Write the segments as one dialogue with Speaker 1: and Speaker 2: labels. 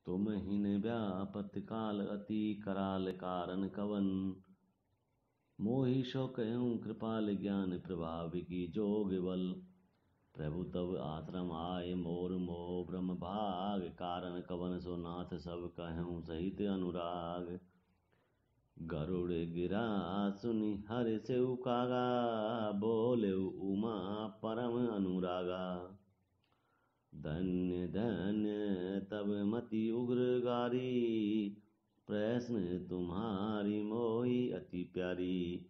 Speaker 1: तुम हिन व्यापत काल अति कराल कारण कवन। मोहि शो कहूँ कृपाल ज्ञान प्रभाव की जोग बल। प्रभु तब आश्रम आए मोर मोह ब्रह्म भाग। कारण कवन सो नाथ सब कहूँ सहित अनुराग। गरुड़ गिरा सुनि हरि सेउ कागा। बोले उमा परम अनुरागा। धन्य धन्य तब मति उग्र गारी। प्रश्न तुम्हारी मोहि अति प्यारी।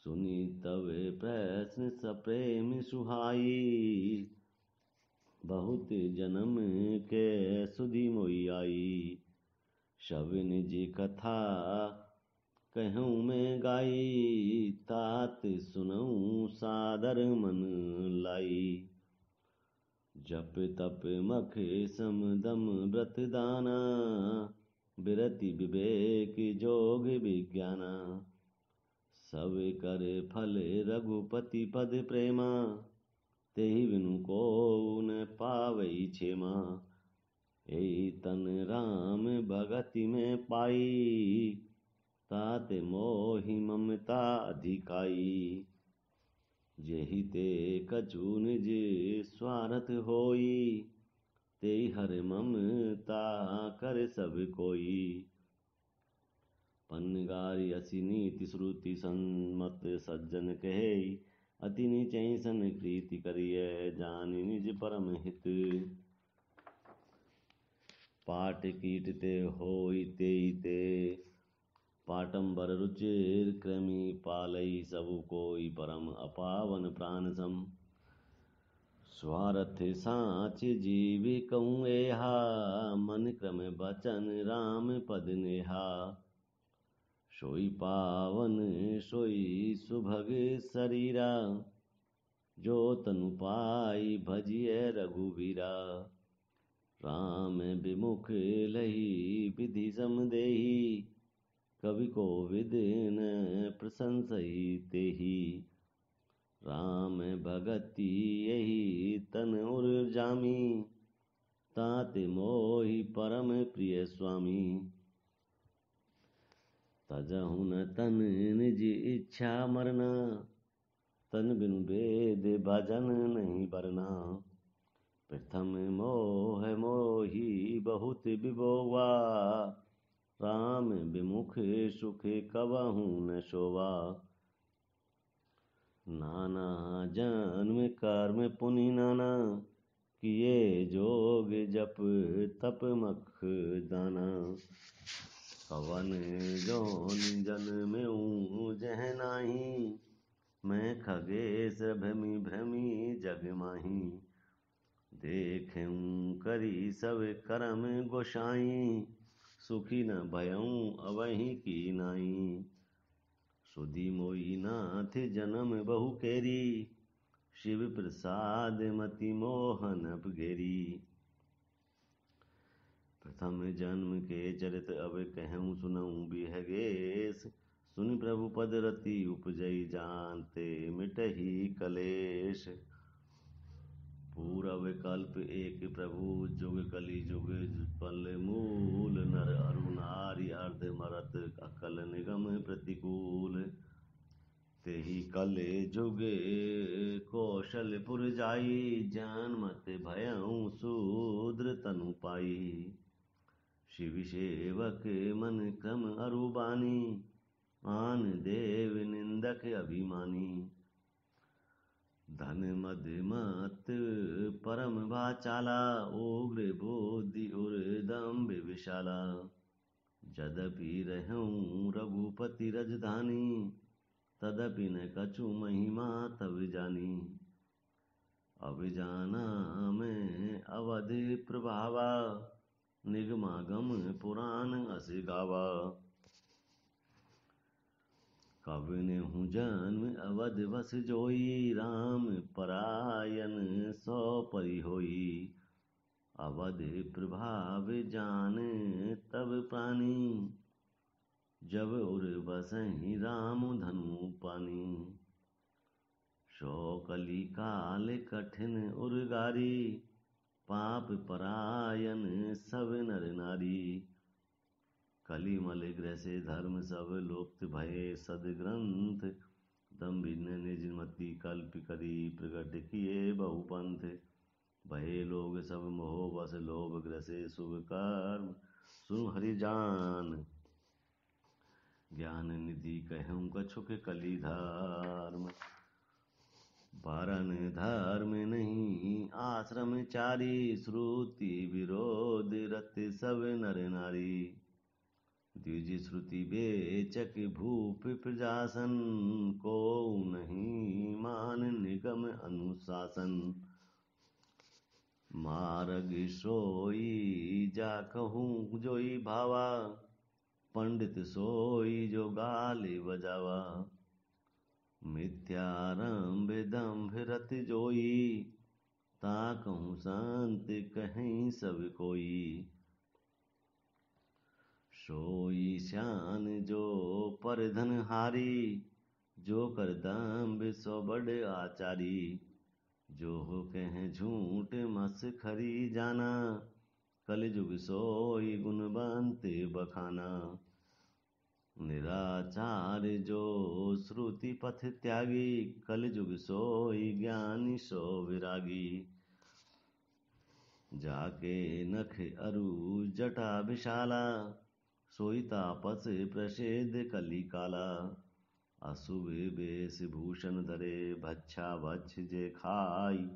Speaker 1: सुनी तब प्रश्न सप्रेम सुहाई। बहुत जन्म के सुधि मोहि आई। शबिन जी कथा कहूँ मैं गाई। तात सुनऊँ सादर मन लाई। जप तप मख सम दम व्रत दाना। बिरति विवेक जोग विज्ञाना। सब कर फल रघुपति पद प्रेमा। तेहि बिनु को न पावई क्षेमा। एहि तन राम भगति में पाई। तात मोहि ममता अधिकाई। जेहि ते कछु निज स्वार्थ होई। तेहि हर ममता कर सब कोई। पन्नगारी असी नीति श्रुति सम्मत सज्जन कहेई। अति नीचहि सन प्रीति करिय जानि निज परम हित। पाट कीट ते होई तेई ते। पाटंबर रुचिर कृमि पालई सब कोई। परम अपावन प्राण सम। स्वार्थ साच जीव कहूँ एहा। मन क्रम बचन राम पद नेहा। सोई पावन सोई सुभग शरीरा। जो तनु पाई भजिय रघुवीरा। राम विमुख लही विधि सम देही। कवि कोविद न प्रशंसई तेहि। राम भगति यही तन उर जामी। तात मोहि परम प्रिय स्वामी। तजहु न तन निज इच्छा मरना। तन बिनु वेद भजन नहीं बरना। प्रथम मोह मोहि बहुत विभोवा। राम विमुख सुख कबहु न शोभा। नाना जन्म कर्म पुनि नाना। किए जोग जप तप मख दाना। कवन जोनि जन्म्यों जह नाही। मैं खगेश भ्रमि भ्रमि जग माही। देखूं करी सब करम गोसाई। सुखी न भयऊँ अवहि की नाई। सुधि मोहि नाथ जन्म बहु केरी। शिव प्रसाद मति मोहन घेरी। प्रथम जन्म के चरित अब कहूँ सुनऊँ बिहगेश। सुनि प्रभु पद रति उपजई जानते मिटहि कलेश। पूरव कल्प एक प्रभु जुग कलि जुग पल मूल। नर अरु नारी अर्ध मरत अकल निगम प्रतिकूल। तेहि कले जुग कौशलपुर जाई। जन्मत भयऊँ शूद्र तनु पाई। शिव सेवक मन क्रम अरु बानी। आन देव निंदक अभिमानी। धन मद मत परम वाचाला। उग्र बुद्धि उर दंभ विशाला। जदपि रहूं रघुपति रजधानी। तदपि न कछु महिमा तब जानी। अब जाना मैं अवध प्रभावा। निगमागम पुराण अस गावा। कवि हूँ जन्म अवध बस जोई। राम परायन सौ परि होई। अवध प्रभाव जान तब प्राणी। जब उर बसहि राम धनु पानी। सो कली काल कठिन उर्गारी। पाप परायन सब नर नारी। कलिमल ग्रसे धर्म सब लोप्त भये, सदग्रंथ दम्भिन निज मति कल्प करी, प्रगट किए बहुपंथ भये लोग सब मोह बस, लोभ ग्रसे शुभ कर्म सुन हरि जान। ज्ञान निधि कहूँ कछुक कली धर्म, बारन धर्म नहीं आश्रम चारी, श्रुति विरोध रत सब नर नारी। द्विज श्रुति बेचक भूप प्रजासन, को नहीं मान निगम अनुशासन। मार्ग सोई जा कहूँ जोई भावा, पंडित सोई जो गाली बजावा। मिथ्यारंभ दंभ रत जोई, ताकहूँ संत कहीं सब कोई। सोई श्यान जो पर धन हारी, जो कर दम्भ सो बड़ आचारी। जो हो कह झूठ मस खरी जाना, कलयुग सोई गुणवंत बखाना। निराचार जो श्रुति पथ त्यागी, कलयुग सोई ज्ञानी सो विरागी। जाके नख अरु जटा विशाला, सोई तापस प्रसिद्ध कली काला। अशुभ वेश भूषण धरे, भच्छा भक्ष जे खाई।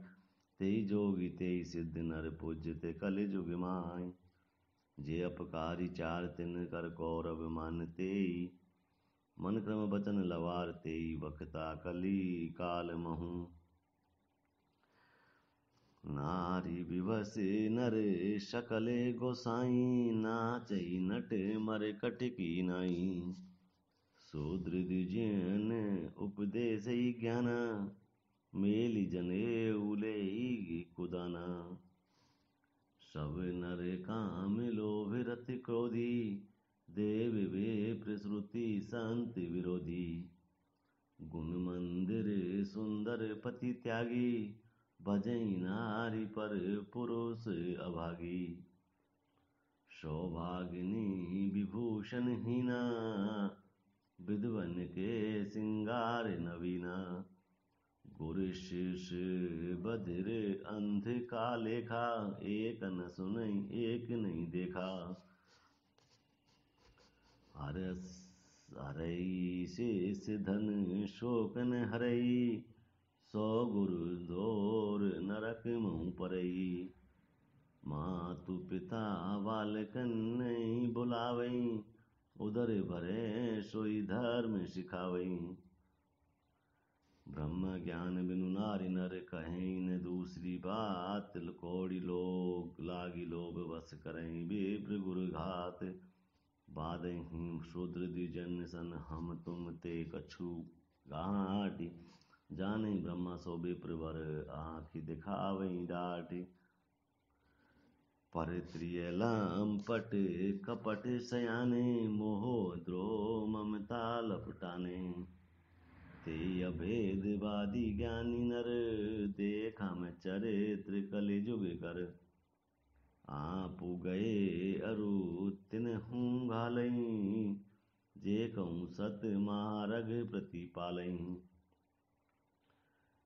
Speaker 1: तेई जोगी तेई सिद्ध नर पूज्यते कलयुग माय। जे अपकारी चार तिन कर कौरव मान तेई, मन क्रम बचन लवार तेई बखता कली काल महु। नारी विवश नर सकले गोसाई, नाचई नट मर कटकी नाई। शूद्र द्विजन उपदेश ज्ञान, मेली जने उले कुदाना। सब नर काम लोभ रत क्रोधी, देव वे प्रश्रुति संत विरोधी। गुण मंदिर सुंदर पति त्यागी, भजई नारी पर पुरुष अभागी। सौभागिनी विभूषण हीना, विद्वन के सिंगार नवीना। गुरु शिष्य बधिर अंध का लेखा, एक न सुनई एक नहीं देखा। हरई शेष धन शोक न हरई, सौ गुरु दोर नरक मुँह परई। मातु पिता बालकन नहीं बुलावई, उदर भरे सोई धर्म सिखावई। ब्रह्म ज्ञान बिनु नारी नर, कहीं न दूसरी बात। कोड़ी लोग लागी लोभ वश, करें विप्र गुरु घात। बादही शूद्र द्विजन सन, हम तुम ते कछु घाटी। जाने ब्रह्मा सो विप्र वर, आँखि दिखावई डाटी। पर त्रिय लंपट कपट सयाने, मोह द्रोह ममता लपटाने। ते अभेदवादी ज्ञानी नर, देखा मैं चरित्र कलिजुग कर। आपु गए अरु तिनहूँ घालई, जे कहूँ सत मार्ग प्रतिपालई।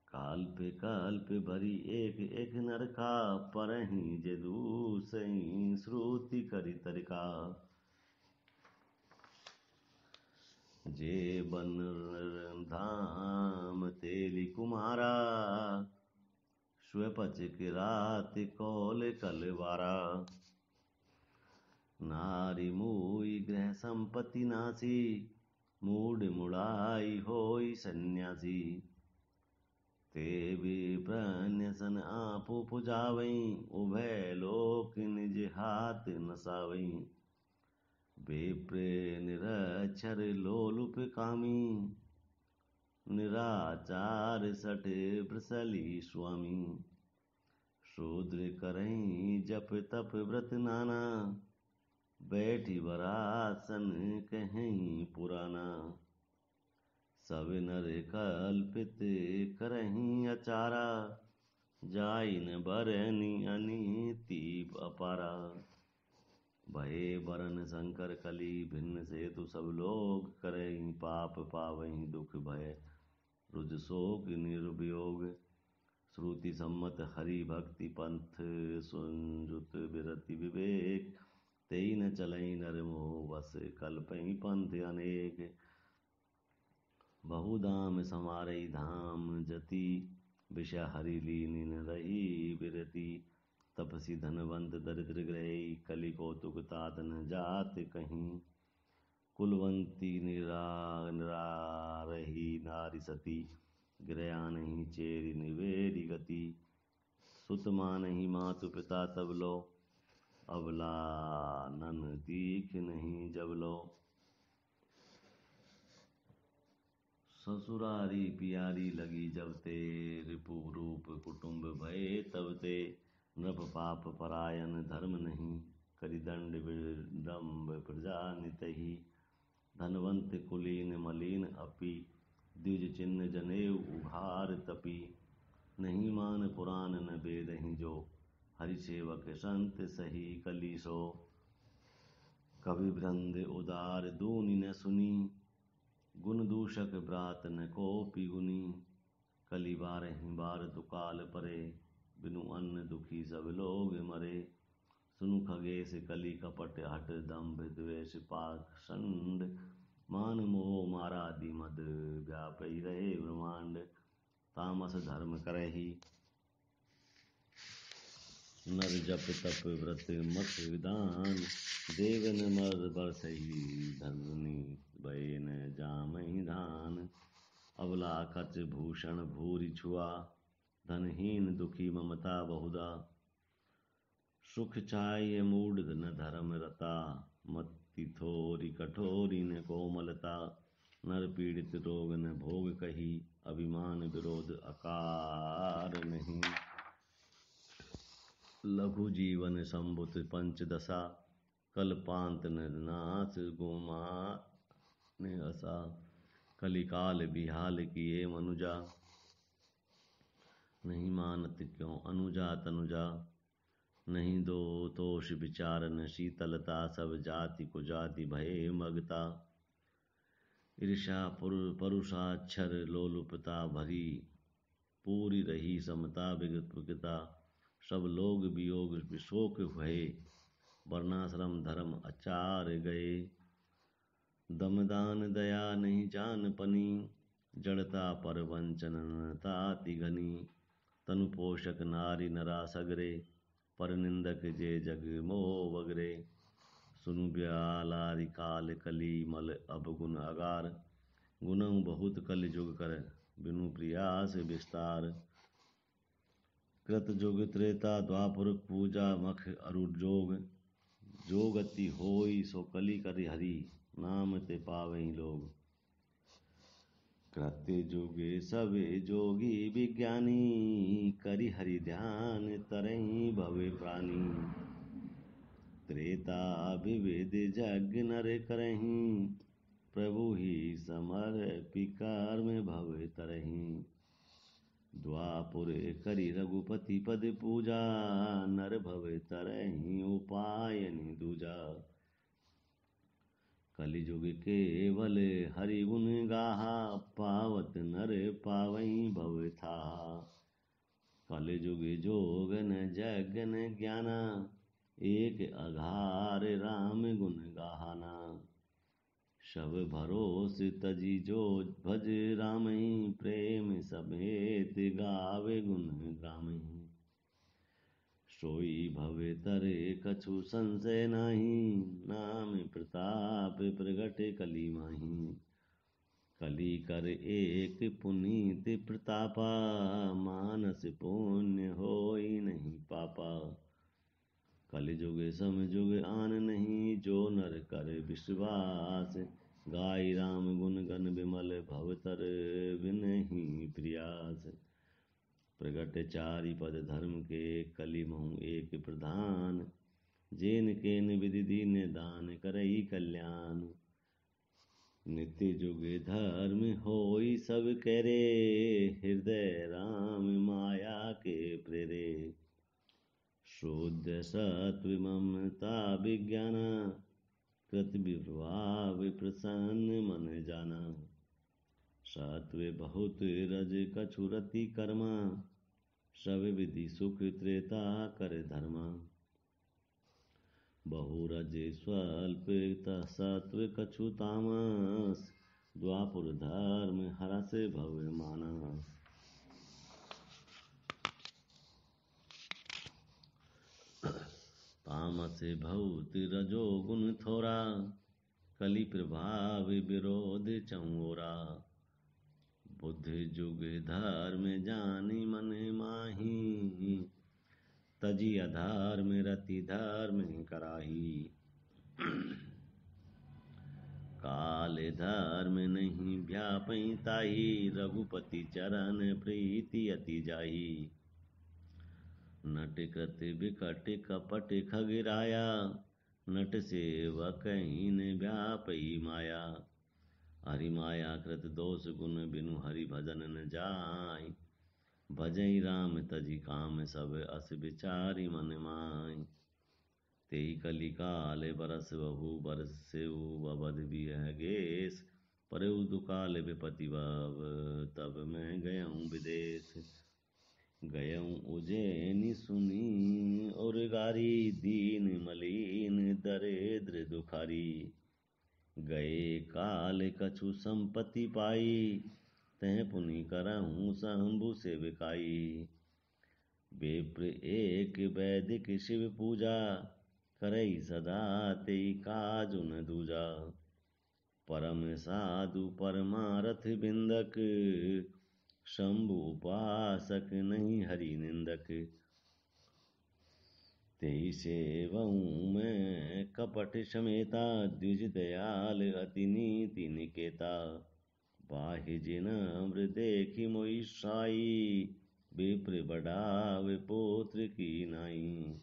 Speaker 1: काल्प कल्प भरी एक एक नर का, परहीं जे दूसई श्रुति करी तरिका। जे बन धाम तेली कुमारा, स्वपच किरात कौल कलवारा। नारी मुई ग्रह संपत्ति नासी, मूड मुड़ाई होई सन्यासी। ते विप्रन्य सन आपु पुजावई, उभय लोक निज हाथ नसावई। विप्र निरक्षर लोलुप कामी, निराचार सठ ब्रसली स्वामी। शूद्र करहीं जप तप व्रत नाना, बैठी वरासन कहीं पुराना। सब नर कल्पित करहीं अचारा, जाई न बरनी अनीति अपारा। भये बरन शंकर कली भिन्न से तु सब लोग करहि पाप पावहि दुख भय रुज शोक निर्वियोग। श्रुति सम्मत हरि भक्ति पंथ सुनजुत बिरति विवेक तेई न चलई नर मोह बस कल्पहि पंथ अनेक। बहुधाम समारई धाम जति विषय हरि लीन न रही बिरति। तपसी धनवंत दरिद्र ग्रही कलि कौतुक तात न जात कहीं। कुलवंती निरारही नारी सती गृहा नहीं चेरी निवेरी गति। सुत मानहि मातु पिता तब लो अबला नन दीख नहीं जब लो। ससुरारी पियारी लगी जब ते रिपु रूप कुटुंब भये तब ते। नृप पाप परायण धर्म नहीं करिदंड विडम्ब प्रजा नितहि। धनवंत कुलीन मलिन अपि द्विज चिन्ह जनेऊ उघार तपी। नहीं मान पुराण न वेदहि जो हरि सेवक संत सही कली सो। कवि वृंद उदार दूनि न सुनी गुण दूषक ब्रात न कोपि गुनी। कली बारहि बार दुकाल परे बिनु अन्न दुखी सब लोग मरे। सुनु खगेश कली कपट हट दंभ द्वेष पाखंड। मान मोह मारादि मद व्यापी रहे ब्रह्मांड। तामस धर्म करहि नर जप तप व्रत मत विधान। देवन मर बरसहि धरनी भय न जामहि धान। अबला कच भूषण भूरि छुआ धनहीन दुखी ममता बहुधा। सुख चाय मूढ़ न धर्म रता मति थोरी कठोरी न कोमलता। नर पीड़ित रोग न भोग कही अभिमान विरोध अकार नहीं। लघु जीवन संबुत पंचदशा कल्पांत न नाथ गुमान असा। कलिकाल बिहाल किए मनुजा नहीं मानत क्यों अनुजा तनुजा। नहीं दो तोष विचारन शीतलता सब जाति को जाति भये मगता। ईर्षा परुषाक्षर लोलुपता भरी पूरी रही समता विगता। सब लोग वियोग विशोक भये वर्णाश्रम धर्म आचार गए। दमदान दया नहीं जान पनी जड़ता पर वंचनता तिगनी। तनु पोषक नारी नरा सगरे पर निंदक जे जग मोह वगरे। सुनु ब्यालारि काल कली मल अब गुण अगार। गुणऊ बहुत कल जुग कर बिनु प्रयास विस्तार। कृत जुग त्रेता द्वापर पूजा मख अरु जोग। जो गति होई सो कली कर हरि नाम ते पावहि लोग। कृत्य जुगे सबे जोगी विज्ञानी करि हरि ध्यान तरहि भवे प्राणी। त्रेता विविध जग नर करहि प्रभु ही समर्पि कर्म भव तरहि। द्वापुर करि रघुपति पद पूजा नर भव तरहि उपाय दूजा। कलिजुग केवल हरि गुण गाहा पावत नर पावई भव था। कलिजुग जोगन जगन ज्ञाना एक आधार राम गुण गाहाना। सब भरोस तजी जो भज रामहि प्रेम समेत गावे गुण गामहि। सोई भवे तरे कछु संशय नाही नाम प्रताप प्रगट कली माही। कली कर एक पुनीत प्रतापा मानस पुण्य होई नहीं पापा। कलिजुग समजुग आन नहीं जो नर कर विश्वास। गाय राम गुण गण विमल भवतर विनहि प्रयास। प्रगट चारि पद धर्म के कलि महु एक प्रधान। जेन केन विधि दीन दान करई कल्याण। नित्य जुग धर्म होई सब करे, हृदय राम माया के प्रेरे। शुद्ध सत्व ममता विज्ञान, कृत विभाव प्रसन्न मन जाना। सत्व बहुत रज कछु रति कर्मा, सब विधि सुख त्रेता कर धर्मा। बहुरज स्वल्प सत्व कछु तामस, द्वापुर धर्म हरस भव मानस। तामस बहुत रजो गुण थोरा, कलि प्रभाव विरोध चंगोरा। बुद्धि जुग धर्म जानी मन माही, तजी अधर्म रति धर्म कराही। काल धर्म नहीं व्यापई ताही, रघुपति चरण प्रीति अति जाही। नट कृत विकट कपट खगिराया, नट सेवक व्यापई माया। हरि माया कृत दोष गुण बिनु, हरि भजन न जाय। भजई राम तजी काम, सब अस विचारी मन माय। तेई कलि काल बरस बहु, बरसेउ अवध बियह गेस। परउ दुकाल विपति भव, तब मैं गयऊँ विदेश। गयऊँ उज्जैनी सुनी और गारी, दीन मलिन दरिद्र दुखारी। गए काल कछु संपत्ति पाई, तह पुनि करहूँ शंभु सेविकाई। विप्र एक वैदिक शिव पूजा, करई सदा तेई काजु न दूजा। परम साधु परमारथ बिंदक, शंभु उपासक नहीं हरि निंदक। तेई सेवऊँ मैं कपट समेता, द्विज दयाल अति नीति निकेता। बाहि जिनम्र देखि मोहि साई, विप्र बढ़ावे पुत्र की नाई।